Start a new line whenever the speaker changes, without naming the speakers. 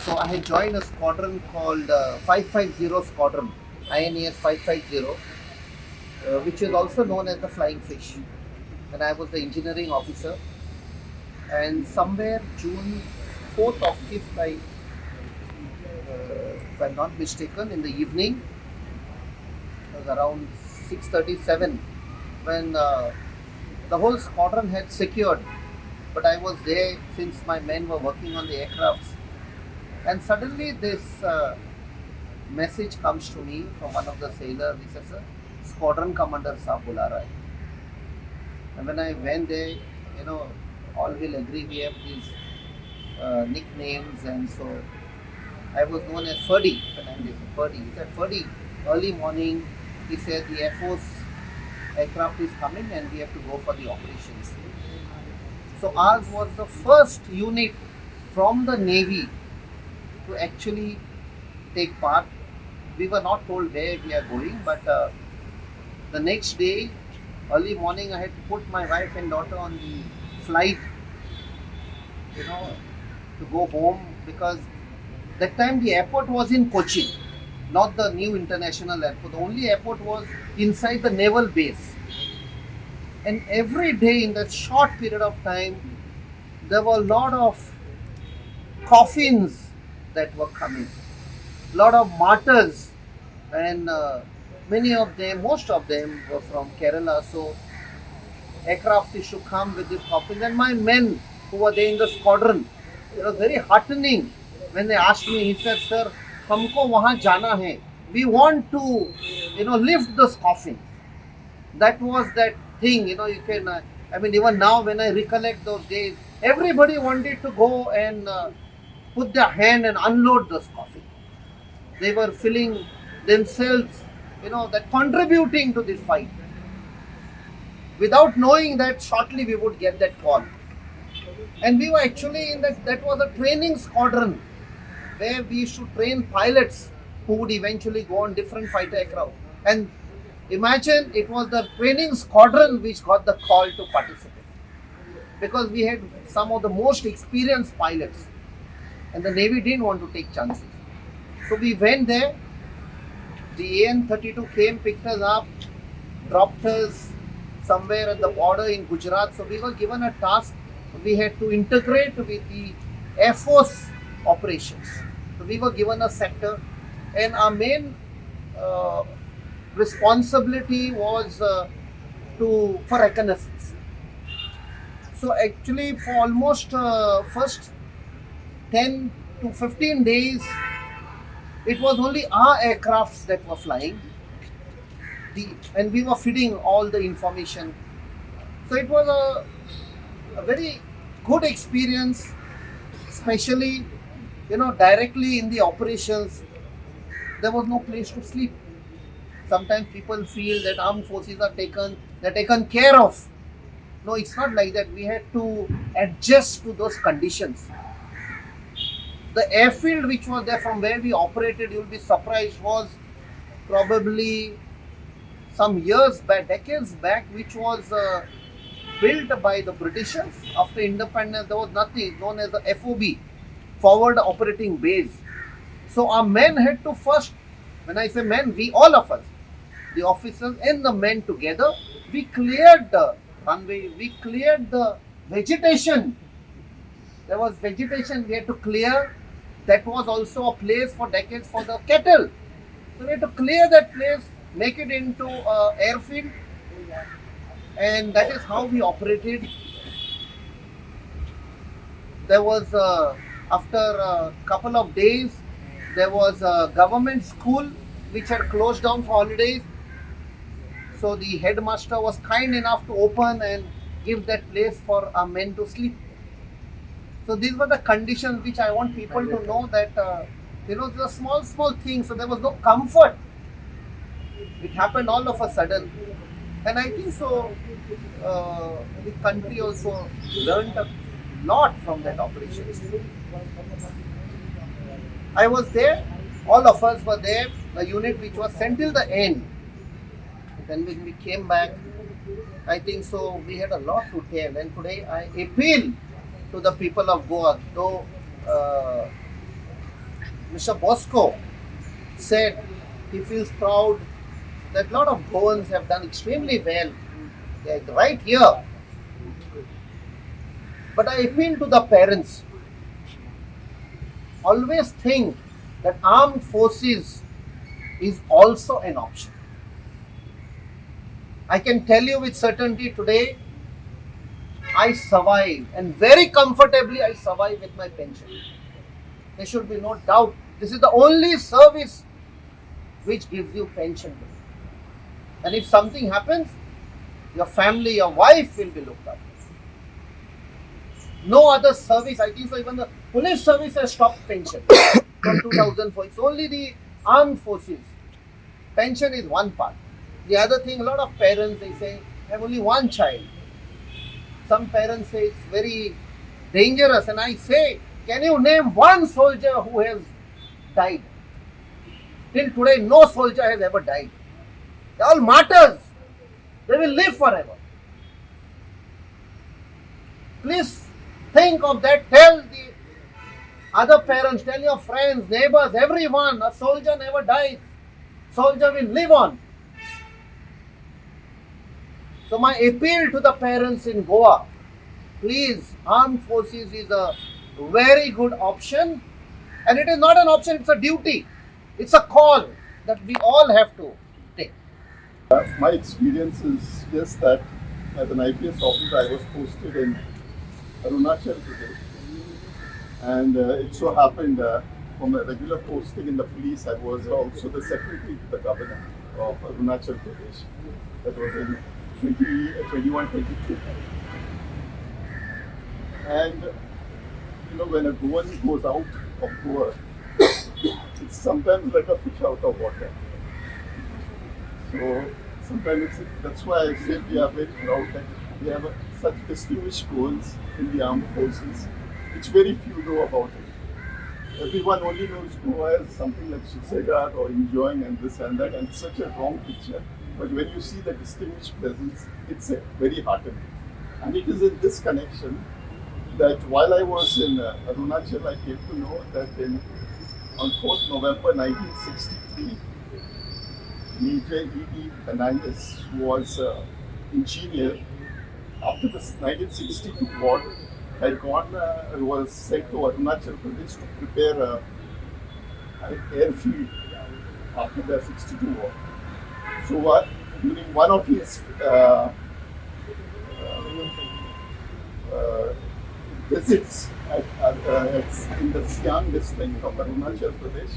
So I had joined a squadron called 550 Squadron, INES 550, which is also known as the Flying Fish. And I was the engineering officer. And somewhere June 4th or 5th, if I'm not mistaken, in the evening, it was around 6:37, when the whole squadron had secured. But I was there since my men were working on the aircrafts. And suddenly this message comes to me from one of the sailors. He says, Squadron Commander Saab bula raha hai. And when I went there, all will agree we have these nicknames, and so I was known as Ferdy. Ferdy. He said, Ferdy, early morning, he said the Air Force aircraft is coming and we have to go for the operations. So ours was the first unit from the Navy to actually take part. We were not told where we are going, but the next day, early morning, I had to put my wife and daughter on the flight, to go home, because that time the airport was in Cochin, not the new international airport. The only airport was inside the naval base. And every day in that short period of time, there were a lot of coffins that were coming, a lot of martyrs, and most of them were from Kerala. So aircraft used to come with these coffins, and my men who were there in the squadron, it was very heartening when they asked me. He said, "Sir, हमको वहाँ जाना है. We want to, lift this coffin." That was that thing, you can. Even now when I recollect those days, everybody wanted to go and put their hand and unload this coffin. They were feeling themselves, that contributing to this fight, without knowing that shortly we would get that call. And we were actually in that was a training squadron where we used to train pilots who would eventually go on different fighter aircraft. And imagine, it was the training squadron which got the call to participate, because we had some of the most experienced pilots, and the Navy didn't want to take chances. So we went there. The AN-32 came, picked us up, dropped us somewhere at the border in Gujarat. So we were given a task. We had to integrate with the Air Force operations. So we were given a sector, and our main responsibility was for reconnaissance. So actually, for almost first 10 to 15 days, it was only our aircrafts that were flying, and we were feeding all the information. So it was a very good experience, especially, directly in the operations. There was no place to sleep. Sometimes people feel that armed forces are taken care of. No, it's not like that. We had to adjust to those conditions. The airfield which was there from where we operated, you'll be surprised, was probably some years back, decades back, which was built by the Britishers after independence. There was nothing known as the FOB, Forward Operating Base. So our men had to first, when I say men, we, all of us, the officers and the men together, we cleared the runway, we cleared the vegetation. There was vegetation we had to clear. That was also a place for decades for the cattle. So we had to clear that place, make it into an airfield, and that is how we operated. There was, after a couple of days, there was a government school which had closed down for holidays. So the headmaster was kind enough to open and give that place for our men to sleep. So these were the conditions which I want people to know, that, the small things. So there was no comfort. It happened all of a sudden. And I think so, the country also learned a lot from that operation. I was there, all of us were there, the unit which was sent till the end. Then when we came back, I think so, we had a lot to tell. And today I appeal to the people of Goa, though Mr. Bosco said he feels proud that a lot of Goans have done extremely well. They're right here. But I appeal to the parents. Always think that armed forces is also an option. I can tell you with certainty today, I survive, and very comfortably I survive with my pension. There should be no doubt. This is the only service which gives you pension. And if something happens, your family, your wife will be looked after. No other service, I think so, even the police service has stopped pension from 2004. It's only the armed forces. Pension is one part. The other thing, a lot of parents, they say, I have only one child. Some parents say it's very dangerous, and I say, can you name one soldier who has died? Till today, no soldier has ever died. They're all martyrs. They will live forever. Please think of that. Tell the other parents, tell your friends, neighbors, everyone, a soldier never dies. Soldier will live on. So my appeal to the parents in Goa, please, armed forces is a very good option, and it is not an option, it's a duty. It's a call that we all have to take.
My experience is just that as an IPS officer, I was posted in Arunachal Pradesh, and it so happened from a regular posting in the police, I was also the secretary to the governor of Arunachal Pradesh. That was in 21, 22. And you know, when a Goan goes out of Goa, it's sometimes like a fish out of water. So sometimes that's why I say we are very proud that we have such distinguished Goans in the armed forces, which very few know about it. Everyone only knows Goa as something like Shisegad or enjoying and this and that, and such a wrong picture. But when you see the distinguished presence, it's very heartening. And it is in this connection that while I was in Arunachal, I came to know that on 4th November 1963, Major E.D. Fernandez, who was engineer after the 1962 war, had was sent to Arunachal Pradesh to prepare an airfield after the 62 war. So during one of his visits in the Siang district of Arunachal Pradesh,